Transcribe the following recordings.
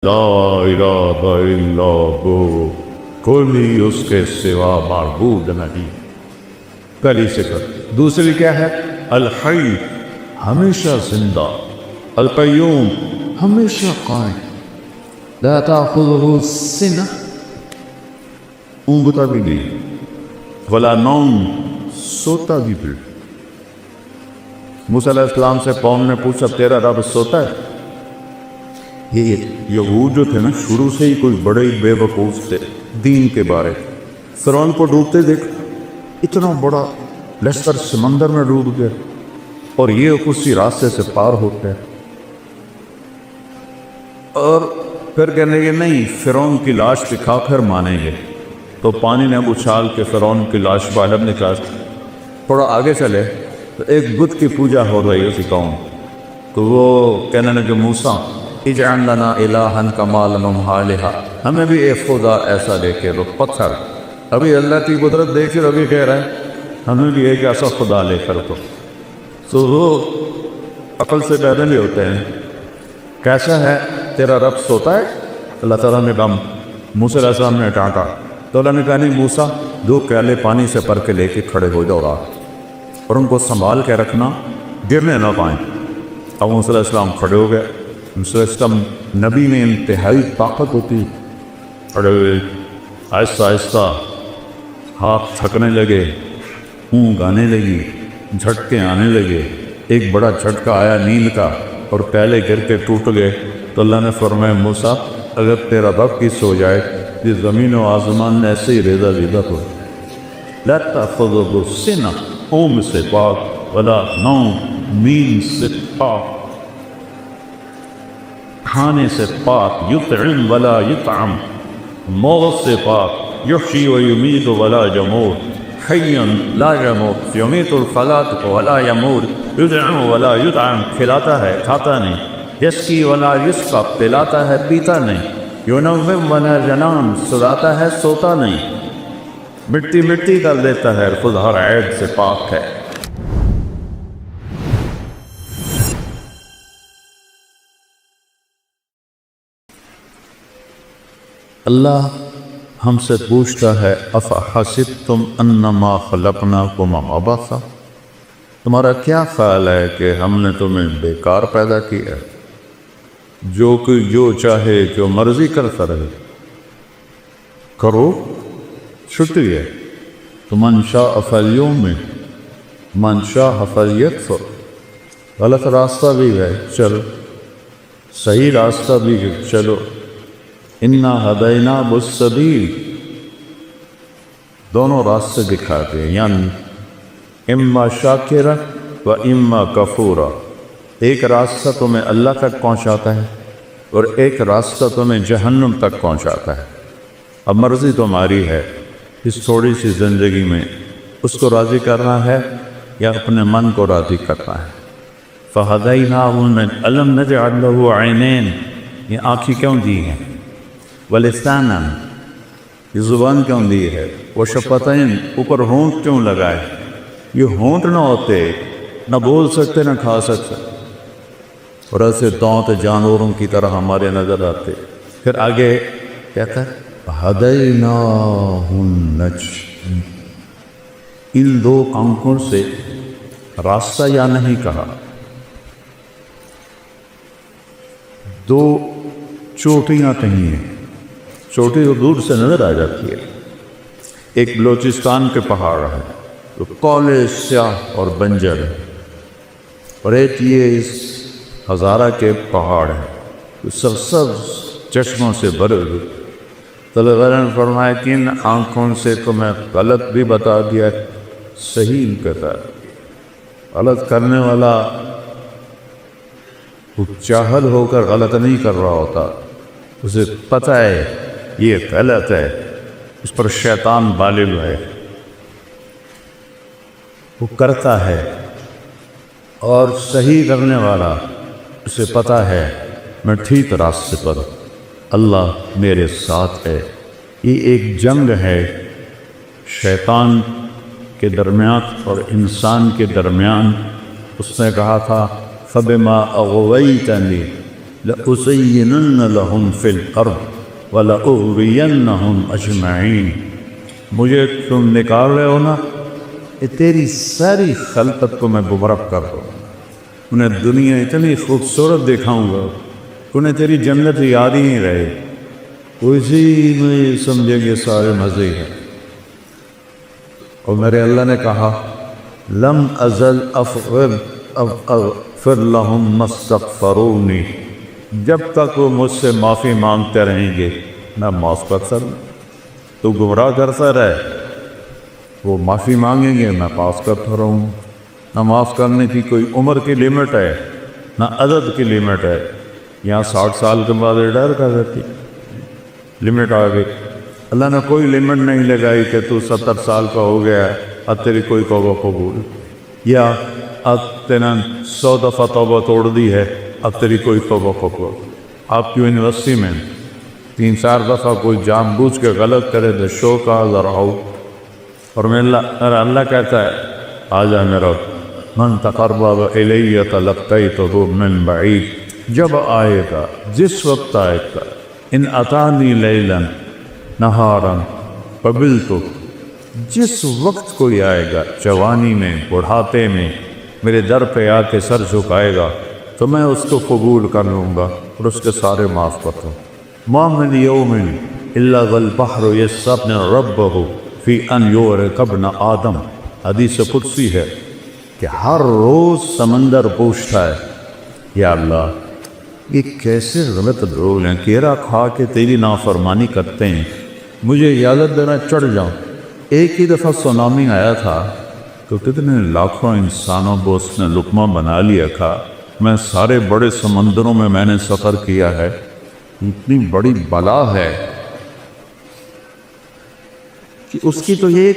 لا الہ الا ہو، کوئی اس کے سوا معبود نہیں۔ پہلی صفت۔ دوسری کیا ہے؟ الحی، ہمیشہ زندہ، القیوم، ہمیشہ قائم، لا تأخذہ سنہ، اونگتا بھی نہیں، ولا نوم، سوتا بھی نہیں۔ موسیٰ علیہ السلام سے قوم نے پوچھا تیرا رب سوتا ہے؟ یہ یہود جو تھے نا، شروع سے ہی کوئی بڑے ہی بے وقوف تھے دین کے بارے۔ فرعون کو ڈوبتے دیکھ، اتنا بڑا لشکر سمندر میں ڈوب گیا اور یہ اسی راستے سے پار ہوتے ہیں، اور پھر کہنے لگے نہیں، فرعون کی لاش دکھا پھر مانیں گے۔ تو پانی نے اچھال کے فرعون کی لاش باہر نکال۔ تھوڑا آگے چلے تو ایک بت کی پوجا ہو رہی اسی قوم، تو وہ کہنے لگے موسیٰ اجعل لنا الہا کما لہم آلہہ، ہمیں بھی ایک خدا ایسا دے کے رو۔ پتھر ابھی اللہ کی قدرت دیکھ کر ابھی کہہ رہا ہے ہمیں بھی ایک ایسا خدا لے کر دو۔ تو وہ عقل سے پیدا نہیں ہوتے ہیں۔ کیسا ہے تیرا رب سوتا ہے؟ اللہ تعالیٰ نے کہا، موسیٰ علیہ السلام نے ڈانٹا تو اللہ نے کہا نہیں موسیٰ، 2 پیالے پانی سے بھر کے لے کے کھڑے ہو جاؤ رات، اور ان کو سنبھال کے رکھنا، گرنے نہ پائیں۔ اب موسیٰ علیہ السلام کھڑے ہو گئے۔ موسیٰ علیہ السلام نبی میں انتہائی طاقت ہوتی، کھڑے ہوئے، آہستہ آہستہ ہاتھ تھکنے لگے، اونگ آنے لگی، جھٹکے آنے لگے۔ ایک بڑا جھٹکا آیا نیند کا اور پیالے گر کے ٹوٹ گئے۔ تو اللہ نے فرمایا موسیٰ اگر تیرا رب کی سو جائے، یہ زمین و آسمان ایسے ہی ریزہ ریزہ ہو۔ لا تأخذہ سنہ، اونگ سے پاک، ولا نوم، نیند سے پاک، کھانے سے پاک، یطعم ولا یطعم، موت سے پاک، یحیی و یمیت ولا یموت، حی لا یموت، یمیت الفلاۃ ولا یموت، یدعم ولا یدعم، کھلاتا ہے کھاتا نہیں، یسقی ولا یسقی، پلاتا ہے پیتا نہیں، ینوم ولا ینام، سلاتا ہے سوتا نہیں، مٹی مٹی کر دیتا ہے، خود ہر عیب سے پاک ہے۔ اللہ ہم سے پوچھتا ہے افحسبتم انما خلقناکم عبثا، تمہارا کیا خیال ہے کہ ہم نے تمہیں بیکار پیدا کیا ہے، جو کہ جو چاہے جو مرضی کرتا رہے؟ کرو، چھٹی ہے۔ تو من شاء فلیؤمن من شاء فلیکفر، غلط راستہ بھی ہے چلو، صحیح راستہ بھی ہے چلو۔ انا ہدیناہ السبیل، دونوں راستے دکھاتے ہیں، یعنی اما شاکرا و اما کفورا۔ ایک راستہ تمہیں اللہ تک پہنچاتا ہے اور ایک راستہ تمہیں جہنم تک پہنچاتا ہے۔ اب مرضی تمہاری ہے اس تھوڑی سی زندگی میں اس کو راضی کرنا ہے یا اپنے من کو راضی کرنا ہے۔ فہدیناہ الم نجعل لہ عینین، یہ آنکھیں کیوں دی ہیں؟ ولسانا، یہ زبان کیوں دی ہے؟ وشفتین، اوپر ہونٹ کیوں لگائے؟ یہ ہونٹ نہ ہوتے نہ بول سکتے نہ کھا سکتے، اور ایسے دانت جانوروں کی طرح ہمارے نظر آتے۔ پھر آگے کہتا ہے ہدیناہ النجدین، ان 2 آنکھوں سے راستہ یا نہیں کہا، 2 چوٹیاں کہیں ہیں، چوٹی تو دور سے نظر آ جاتی ہے۔ ایک بلوچستان کے پہاڑ ہے تو کالے سیاہ اور بنجر ہے، اور ایک یہ اس ہزارہ کے پہاڑ ہے تو سبز چشموں سے بھرے ہوئے۔ تو اللہ نے فرمایا کہ ان آنکھوں سے تمہیں غلط بھی بتا دیا، صحیح کہتا ہے۔ غلط کرنے والا چاہل ہو کر غلط نہیں کر رہا ہوتا، اسے پتہ ہے یہ غلط ہے، اس پر شیطان غالب ہے، وہ کرتا ہے۔ اور صحیح کرنے والا اسے پتہ ہے میں ٹھیک راستے پر، اللہ میرے ساتھ ہے۔ یہ ایک جنگ ہے شیطان کے درمیان اور انسان کے درمیان۔ اس نے کہا تھا فَبِمَا أَغْوَيْتَنِي، لَأُزَيِّنَنَّ لَهُمْ فِي الْأَرْضِ وَلَأُغْوِيَنَّهُمْ أَجْمَعِينَ۔ مجھے تم نکال رہے ہو نا، یہ تیری ساری خلقت کو میں گمراہ کر دوں، انہیں دنیا اتنی خوبصورت دکھاؤں گا، انہیں تیری جنت یاد ہی نہیں رہے، اسی میں سمجھیں گے سارے مزے ہیں۔ اور میرے اللہ نے کہا لم ازل اغفر لهم ما استغفرونی، جب تک وہ مجھ سے معافی مانگتے رہیں گے میں معاف کرتا رہوں۔ تو گمراہ کرتا رہے، وہ معافی مانگیں گے میں معاف کرتا رہوں۔ نہ معاف کرنے کی کوئی عمر کی لیمٹ ہے، نہ عدد کی لیمٹ ہے۔ یہاں 60 سال کے بعد ریٹائر کر دیتی، لمٹ آ گئی۔ اللہ نے کوئی لمٹ نہیں لگائی کہ تو 70 سال کا ہو گیا اب تیری کوئی توبہ قبول، یا اب تینا 100 دفعہ توبہ توڑ دی ہے اب تیری کوئی توبہ قبول۔ آپ کی یونیورسٹی میں 3-4 دفعہ کوئی جان بوجھ کے غلط کرے تو شو کا ذراؤ، اور میرا اللہ کہتا ہے آ جا میرا من تقرب الی تلقیتہ من بعید، جب آئے گا جس وقت آئے گا، ان اتانی لیلا نہارا قبلتو، جس وقت کوئی آئے گا جوانی میں بڑھاپے میں میرے در پہ آ کے سر جھکائے گا تو میں اس کو قبول کر لوں گا اور اس کے سارے معاف کر دوں۔ ما من یوم الا والبحر یستغفر ربہ فی ان یغرق ابن آدم، حدیث قدسی ہے کہ ہر روز سمندر پوچھتا ہے یا اللہ یہ کیسے غلط لوگ ہیں، کیرا کھا کے تیری نافرمانی کرتے ہیں، مجھے اجازت دینا چڑھ جاؤں۔ ایک ہی دفعہ سونامی آیا تھا تو کتنے لاکھوں انسانوں کو اس نے لقمہ بنا لیا تھا۔ میں سارے بڑے سمندروں میں نے سفر کیا ہے، اتنی بڑی بلا ہے کہ اس کی تو یہ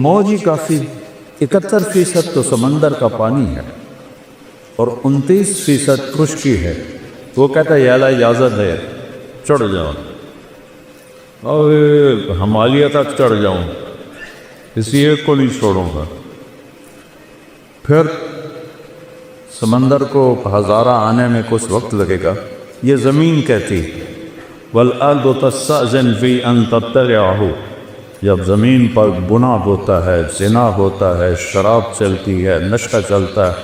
موج ہی کافی، 71% تو سمندر کا پانی ہے اور 29% خشکی ہے۔ وہ کہتا ہے یا اللہ اجازت ہے چڑھ جاؤ، اور ہمالیہ تک چڑھ جاؤں، اسی ایک کو نہیں چھوڑوں گا۔ پھر سمندر کو ہزارہ آنے میں کچھ وقت لگے گا۔ یہ زمین کہتی والارض تستأذن فی ان تطلعہ، جب زمین پر گناہ ہوتا ہے، زنا ہوتا ہے، شراب چلتی ہے، نشہ چلتا ہے،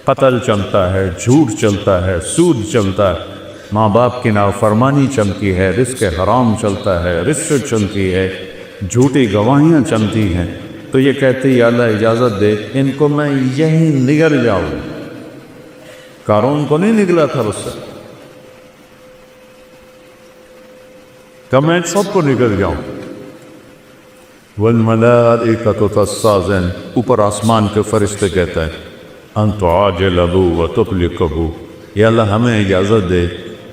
قتل چلتا ہے، جھوٹ چلتا ہے، سود چلتا ہے، ماں باپ کی نافرمانی چلتی ہے، رزق حرام چلتا ہے، رشوت چلتی ہے، جھوٹی گواہیاں چلتی ہیں، تو یہ کہتے یا اللہ اجازت دے ان کو میں یہیں نگل جاؤں۔ قارون کو نہیں نگلا تھا اس سے، کہ میں سب کو نگل جاؤں۔ والملائکۃ تستأذن، اوپر آسمان کے فرشتے کہتے ہیں ان تعاجلہ وتہلکہ، یا اللہ ہمیں اجازت دے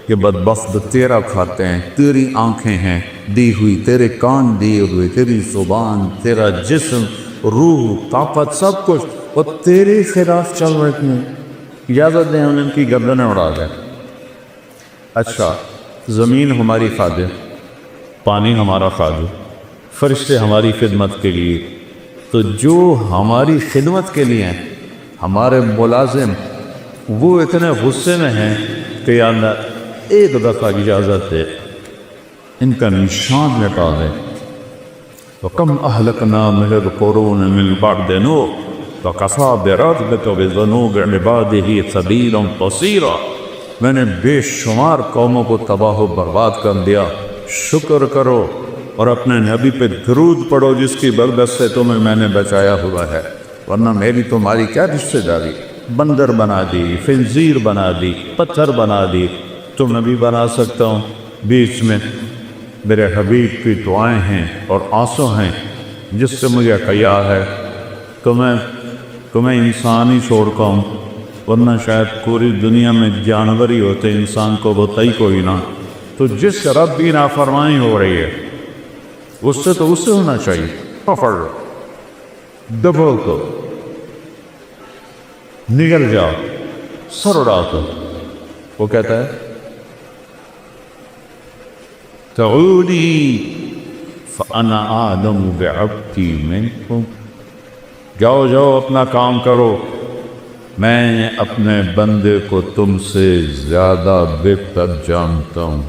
کہ بدبخت تیرا کھاتے ہیں، تیری آنکھیں ہیں دی ہوئی، تیرے کان دیے ہوئے، تیری زبان، تیرا جسم، روح، طاقت، سب کچھ وہ تیرے خلاف چل رہے ہیں، اجازت دیں ہم ان کی گردنیں اڑا دیں۔ اچھا، زمین ہماری خادم، پانی ہمارا خادم، فرشتے ہماری خدمت کے لیے، تو جو ہماری خدمت کے لیے ہیں ہمارے ملازم، وہ اتنے غصے میں ہیں کہ یا اللہ ایک دفعہ اجازت دے ان کا نشان مٹا دے۔ وَكَمْ أَهْلَكْنَا مِنَ الْقُرُونِ مِنْ بَعْدِ نُوحٍ وَكَفَىٰ بِرَبِّكَ بِذُنُوبِ عِبَادِهِ سَبِيلًا قَصِيرًا، میں نے بے شمار قوموں کو تباہ و برباد کر دیا، شکر کرو اور اپنے نبی پہ درود پڑھو جس کی برکت سے تمہیں میں نے بچایا ہوا ہے، ورنہ میری تمہاری کیا رشتہ داری، بندر بنا دی، خنزیر بنا دی، پتھر بنا دی، تو نبی بنا سکتا ہوں۔ بیچ میں میرے حبیب کی دعائیں ہیں اور آنسو ہیں جس سے مجھے حیا ہے، تو میں تمہیں انسان ہی چھوڑتا ہوں، ورنہ شاید پوری دنیا میں جانور ہی ہوتے، انسان کو ہوتا ہی کوئی نہ۔ تو جس رب کی نافرمانی ہو رہی ہے اس سے تو اس سے ہونا چاہیے، پکڑ دبو کو نگل جاؤ، سر اڑا دو۔ وہ کہتا ہے تعودی فانا اعلم بعبدی منکم، جاؤ جاؤ اپنا کام کرو، میں اپنے بندے کو تم سے زیادہ بہتر جانتا ہوں۔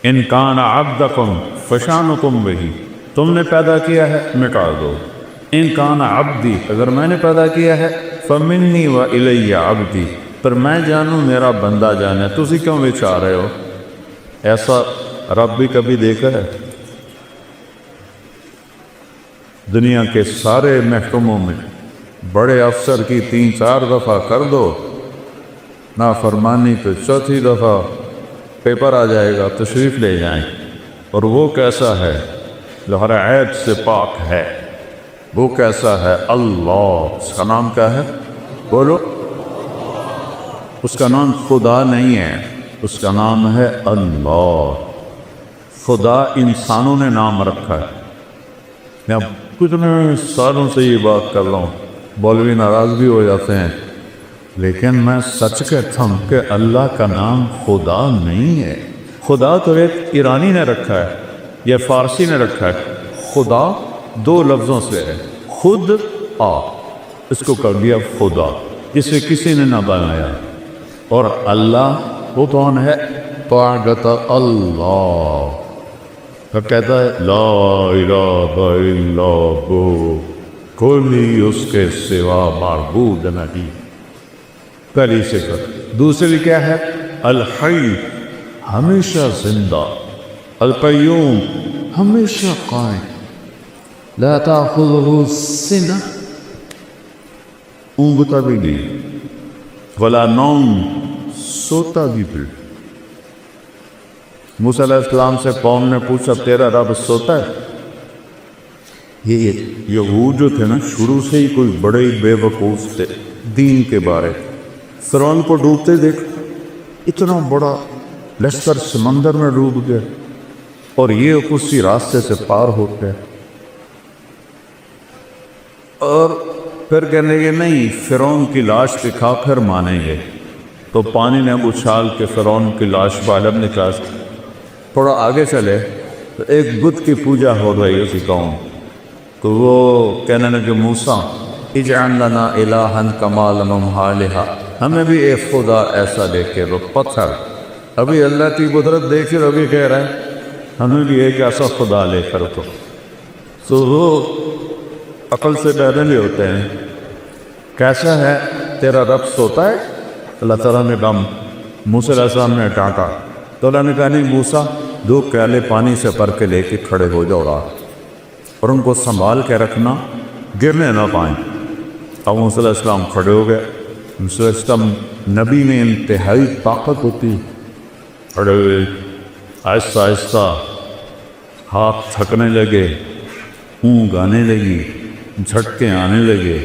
ان کان عبدکم فشانکم بہی، تم نے پیدا کیا ہے مٹا دو۔ ان کان عبدی، اگر میں نے پیدا کیا ہے، فمنی و الی عبدی، پر میں جانوں میرا بندہ جانے، تسی کیوں بچا رہے ہو؟ ایسا رب بھی کبھی دیکھا ہے؟ دنیا کے سارے محکموں میں بڑے افسر کی 3-4 دفعہ کر دو نافرمانی، پہ چوتھی دفعہ پیپر آ جائے گا، تشریف لے جائیں۔ اور وہ کیسا ہے جو ہر عیب سے پاک ہے؟ وہ کیسا ہے؟ اللہ، اس کا نام کیا ہے؟ بولو۔ اس کا نام خدا نہیں ہے، اس کا نام ہے اللہ۔ خدا انسانوں نے نام رکھا ہے۔ میں اب کتنے سالوں سے یہ بات کر رہا ہوں، مولوی ناراض بھی ہو جاتے ہیں، لیکن میں سچ کہتا ہوں کہ اللہ کا نام خدا نہیں ہے۔ خدا تو ایک ایرانی نے رکھا ہے یا فارسی نے رکھا ہے۔ خدا 2 لفظوں سے ہے، خود آ، اس کو کر دیا خدا، جسے کسی نے نہ بنایا۔ اور اللہ وہ کون ہے؟ طاعت اللہ، تو کہتا ہے لا الہ الا ہو، کوئی اس کے سوا معبود نہیں۔ پہلی صفت۔ دوسری کیا ہے؟ الحی، ہمیشہ زندہ، القیوم، ہمیشہ قائم، لا تأخذہ سنہ، اونگتا بھی نہیں، ولا نوم، سوتا بھی بھی۔ موسیٰ علیہ السلام سے قوم نے پوچھا تیرا رب سوتا ہے؟ یہ یہود جو تھے نا، شروع سے ہی کوئی بڑے ہی بے وقوف تھے دین کے بارے۔ فرعون کو ڈوبتے دیکھ، اتنا بڑا لشکر سمندر میں ڈوب گیا، اور یہ اسی راستے سے پار ہو گئے۔ اور پھر کہنے گے نہیں، فرعون کی لاش دکھا پھر مانیں گے۔ تو پانی نے اچھال کے فرعون کی لاش باہر نکال۔ تھوڑا آگے چلے تو ایک بت کی پوجا ہو رہی اسی قوم، تو وہ کہنے لگے موسیٰ اجعل لنا الہا کما لہم آلہہ، ہمیں بھی ایک خدا ایسا دے کے رو۔ پتھر ابھی اللہ کی قدرت دیکھ کر ابھی کہہ رہے ہیں ہمیں بھی ایک ایسا خدا لے کر تو وہ عقل سے پیدا نہیں ہوتے ہیں۔ کیسا ہے تیرا رب سوتا ہے؟ اللہ تعالیٰ نے کہا، موسیٰ علیہ السلام نے ڈانٹا تو اللہ نے کہا نہیں موسیٰ، 2 پیالے پانی سے بھر کے لے کے کھڑے ہو جاؤ رات، اور ان کو سنبھال کے رکھنا، گرنے نہ پائیں۔ اب موسیٰ علیہ السلام کھڑے ہو گئے۔ موسیٰ علیہ السلام نبی میں انتہائی طاقت ہوتی، کھڑے ہوئے، آہستہ آہستہ ہاتھ تھکنے لگے، اونگ آنے لگی، جھٹکے آنے لگے۔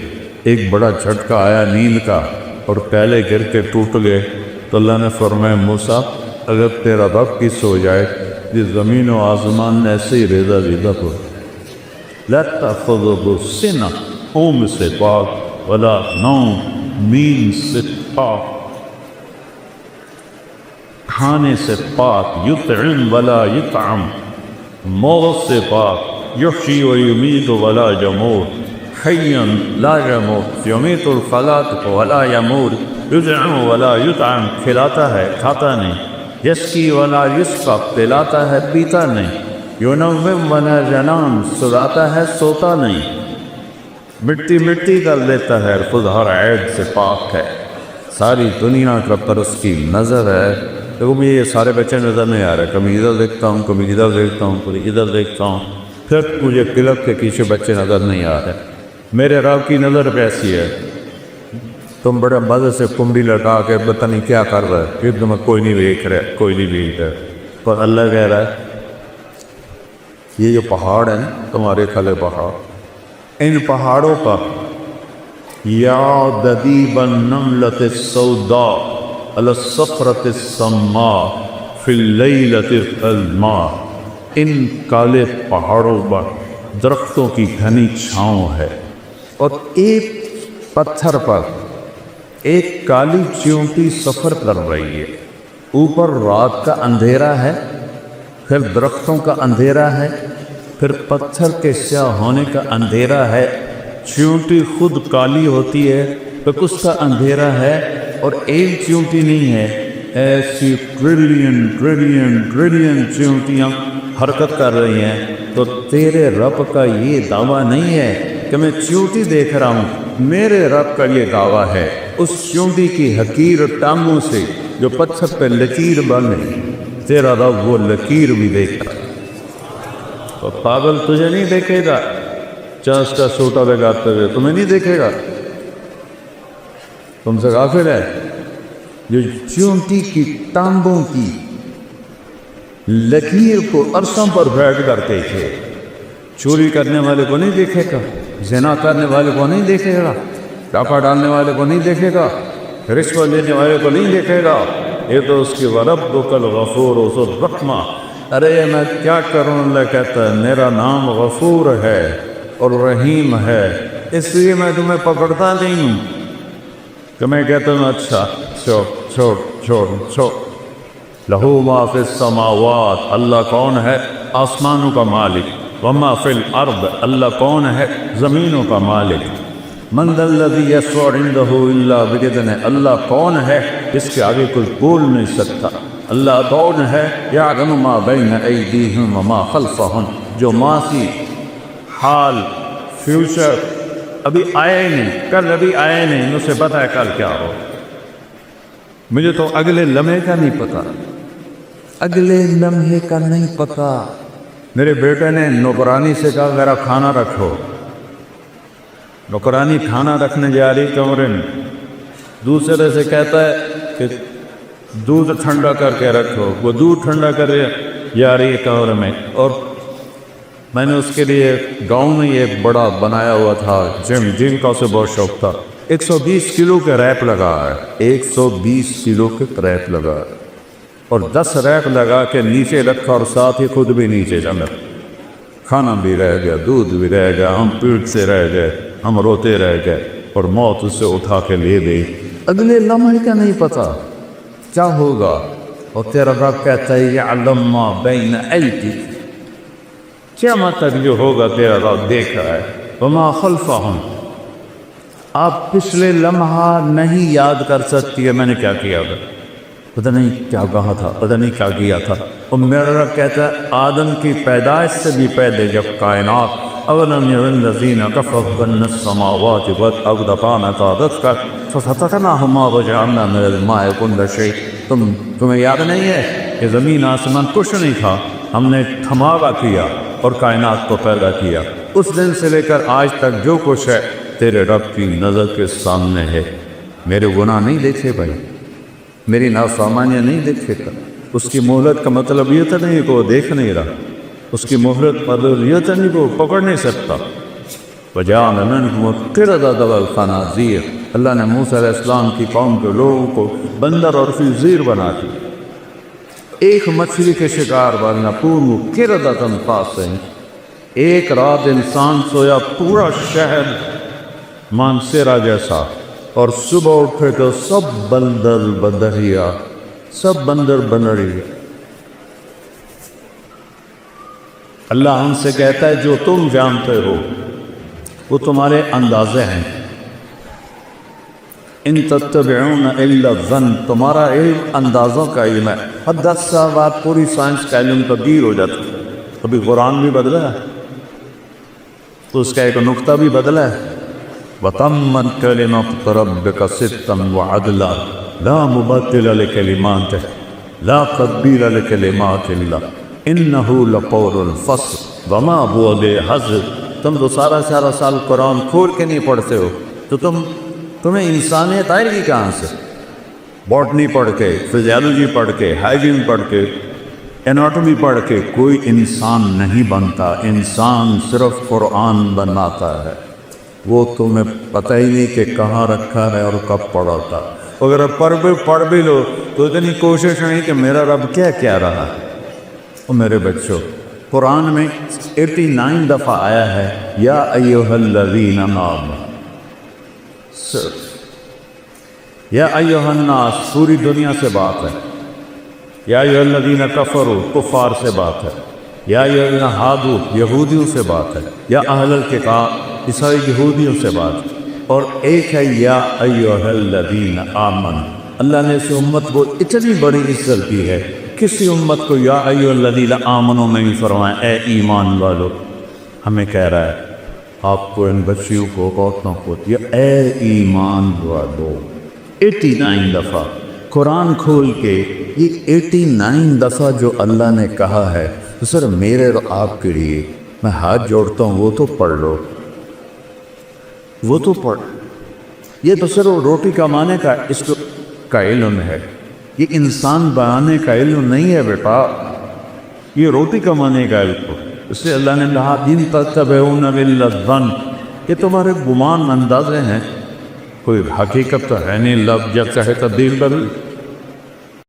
ایک بڑا جھٹکا آیا نیند کا اور پیالے گر کے ٹوٹ گئے۔ تو اللہ نے فرمایا موسیٰ اگر تیرا رب کی سو جائے، یہ زمین و آسمان ایسے ہی ریزہ ریزہ ہو۔ لا تأخذہ سنہ، اونگ سے پاک، ولا نوم، نیند سے پاک، کھانے سے پاک، یطعم ولا یطعم، موت سے پاک، یحیی و یمیت ولا یموت، حی لا یموت، یمیت الخلائق ولا یموت، یطعم ولا یطعم، کھلاتا ہے کھاتا نہیں، یسقی ولا یسقی، پلاتا ہے پیتا نہیں، ینوم ولا ینام، سلاتا ہے سوتا نہیں، مٹی مٹی کر دیتا ہے، خود ہر عیب سے پاک ہے، ساری دنیا کا پر اس کی نظر ہے۔ دیکھو مجھے یہ سارے بچے نظر نہیں آ رہے، کبھی ادھر دیکھتا ہوں، کبھی ادھر دیکھتا ہوں، کبھی ادھر دیکھتا ہوں، پھر مجھے کلب کے پیچھے بچے نظر نہیں آ رہے۔ میرے رب کی نظر کیسی ہے؟ تم بڑے مزے سے کنڈی لٹا کے پتہ نہیں کیا کر رہے ہے، پھر تمہیں کوئی نہیں دیکھ رہے، کوئی نہیں دیکھ رہے، پر اللہ کہہ رہا ہے یہ جو پہاڑ ہیں تمہارے کھلے پہاڑ، ان پہاڑوں پر یا دبیب النملۃ السوداء علی الصخرۃ السماء فی اللیلۃ الظلماء، ان کالے پہاڑوں پر درختوں کی گھنی چھاؤں ہے، اور ایک پتھر پر ایک کالی چیونٹی سفر کر رہی ہے، اوپر رات کا اندھیرا ہے، پھر درختوں کا اندھیرا ہے، پھر پتھر کے سیاہ ہونے کا اندھیرا ہے، چیونٹی خود کالی ہوتی ہے، اس کا اندھیرا ہے اور ایک چیونٹی نہیں ہے، ایسی ٹریلین ٹریلین ٹریلین چیونٹیاں حرکت کر رہی ہیں۔ تو تیرے رب کا یہ دعویٰ نہیں ہے کہ میں چیونٹی دیکھ رہا ہوں، میرے رب کا یہ دعویٰ ہے اس چیونٹی کی حقیر ٹانگوں سے جو پتھر پہ لکیر بنے، تیرا رب وہ لکیر بھی دیکھتا۔ تو پاگل تجھے نہیں دیکھے گا، چاس کا سوٹا لگاتے ہوئے تمہیں نہیں دیکھے گا، تم سے غافل ہے۔ جو چیونٹی کی ٹانگوں کی لکیر کو عرصوں پر بیٹھ کر دیکھے، چوری کرنے والے کو نہیں دیکھے گا، زنا کرنے والے کو نہیں دیکھے گا، ڈاکہ ڈالنے والے کو نہیں دیکھے گا، رشوت لینے والے کو نہیں دیکھے گا، یہ تو اس کی وَرَبُّكَ الْغَفُورُ ذُو الرَّحْمَةِ۔ ارے میں کیا کروں، اللہ کہتا ہے میرا نام غفور ہے اور رحیم ہے، اس لیے میں تمہیں پکڑتا نہیں ہوں کہ میں کہتا ہوں اچھا چھوڑ چھوڑ چھوڑ چھوڑ۔ لہو ما فی السماوات، اللہ کون ہے؟ آسمانوں کا مالک۔ وما فی الارض، اللہ کون ہے؟ زمینوں کا مالک۔ من ذا الذی یشفع عندہ الا باذنہ، اللہ کون ہے جس کے آگے کوئی بول نہیں سکتا؟ اللہ کون ہے؟ یعلم ما بین ایدیہم وما خلفہم، جو ماضی، حال، فیوچر ابھی آئے نہیں، کل ابھی آئے نہیں، اسے پتہ ہے کل کیا ہو۔ مجھے تو اگلے لمحے کا نہیں پتا، اگلے لمحے کا نہیں پتا۔ میرے بیٹے نے نوکرانی سے کہا میرا کھانا رکھو، نوکرانی کھانا رکھنے جا رہی کمرے میں، دوسرے سے کہتا ہے کہ دودھ ٹھنڈا کر کے رکھو، وہ دودھ ٹھنڈا کر جا رہی ہے کمرے میں۔ اور میں نے اس کے لیے گاؤں میں یہ ایک بڑا بنایا ہوا تھا جم کا، اسے بہت شوق تھا۔ 120 کلو کے ریپ لگا ہے، 120 کلو کے ریپ لگا ہے، اور 10 ریپ لگا کے نیچے رکھا اور ساتھ ہی خود بھی نیچے جمع۔ کھانا بھی رہ گیا، دودھ بھی رہ گیا، ہم پیٹ سے رہ گئے، ہم روتے رہ گئے، اور موت اسے اٹھا کے لے گئی۔ اگلے لمحے کا نہیں پتا کیا ہوگا، اور تیرا رب کہتا ہے یعلم ما بین ایدیہم، کیا مطلب جو ہوگا تیرا رب دیکھ رہا ہے۔ وما خلفہم، آپ پچھلے لمحہ نہیں یاد کر سکتی ہے میں نے کیا کیا تھا، پتہ نہیں کیا کہا تھا، پتہ نہیں کیا کیا تھا۔ اور میرا رب کہتا ہے آدم کی پیدائش سے بھی پہلے جب کائنات اولم یرى الذین کفروا ان السماوات والارض كانتا رتقا ففتقناهما وجعلنا من الماء كل شيء، تمہیں یاد نہیں ہے کہ زمین آسمان کچھ نہیں تھا، ہم نے دھماکہ کیا اور کائنات کو پیدا کیا۔ اس دن سے لے کر آج تک جو کچھ ہے تیرے رب کی نظر کے سامنے ہے۔ میرے گناہ نہیں دیکھے بھائی، میری نافرمانیاں نہیں دیکھے گا۔ اس کی مہلت کا مطلب یہ تو نہیں کہ وہ دیکھ نہیں رہا، اس کی مہلت مطلب یہ تو نہیں کہ وہ پکڑ نہیں سکتا۔ وَجَعَلَ مِنْهُمُ الْقِرَدَةَ وَالْخَنَازِيرَ، اللہ نے موسیٰ علیہ السلام کی قوم کے لوگوں کو بندر اور خنزیر بنا دی۔ ایک مچھلی کے شکار وَلْنَكُونُوا قِرَدَةً خَاسِئِينَ، ایک رات انسان سویا پورا شہر مانسیرا جیسا، اور صبح اٹھے تو سب بندر بندریا، سب بندر بندریا۔ اللہ ہم سے کہتا ہے جو تم جانتے ہو وہ تمہارے اندازے ہیں۔ ان تتبعون الا الظن، تمہارا علم اندازوں کا علم ہے۔ ہر 10 سال بعد پوری سائنس کا علم تبدیل ہو جاتا ہے۔ ابھی قرآن بھی بدلا ہے تو اس کا ایک نقطہ بھی بدلا ہے۔ وَتَمَّتْ كَلِمَةُ رَبِّكَ صِدْقًا وَعَدْلًا لَا مُبَدِّلَ لِكَلِمَاتِهِ لَا تَبْدِيلَ لِكَلِمَاتِ اللَّهِ إِنَّهُ لَقَوْلٌ الْفَصْلٌ وَمَا هُوَ بِالْهَزْلِ۔ تم تو سارا سال قرآن کھول کے نہیں پڑھتے ہو، تو تمہیں انسانیت آئے گی کہاں سے؟ باٹنی پڑھ کے، فزیالوجی پڑھ کے، ہائیجین پڑھ کے، اناٹومی پڑھ کے کوئی انسان نہیں بنتا، انسان صرف قرآن بناتا ہے۔ وہ تمہیں پتہ ہی نہیں کہ کہاں رکھا ہے اور کب پڑھا تھا۔ اگر پڑھ بھی لو تو اتنی کوشش نہیں کہ میرا رب کیا کہہ رہا ہے۔ اور میرے بچوں، قرآن میں 89 دفعہ آیا ہے یا ایھا الذین آمنوا، صرف یا ایھا الناس پوری دنیا سے بات ہے، یا ایھا الذین کفروا کفار سے بات ہے، یا ایھا الذین ہادوا یہودیوں سے بات ہے، یا اہل الکتاب عیسائی یہودیوں سے بات ہے۔ اور ایک ہے یا ایھا الذین آمنوا۔ اللہ نے اس امت کو اتنی بڑی عزت دی ہے، کسی امت کو یا ایھا الذین آمنوا نہیں فرمایا، اے ایمان والو۔ ہمیں کہہ رہا ہے آپ کو، ان بچیوں کو، عورتوں کو، یہ اے ایمان والو 89 دفعہ قرآن کھول کے، یہ 89 دفعہ جو اللہ نے کہا ہے، تو سر میرے اور آپ کے لیے میں ہاتھ جوڑتا ہوں، وہ تو پڑھ لو، وہ تو پڑھ۔ یہ تو صرف روٹی کمانے کا اس کا علم ہے، یہ انسان بنانے کا علم نہیں ہے بیٹا، یہ روٹی کمانے کا علم ہے۔ اس سے اللہ نے کہا ان تتبعون الا الظن، یہ تمہارے گمان اندازے ہیں، کوئی حقیقت تو ہے نہیں، لفظ جب چاہے تبدیل کر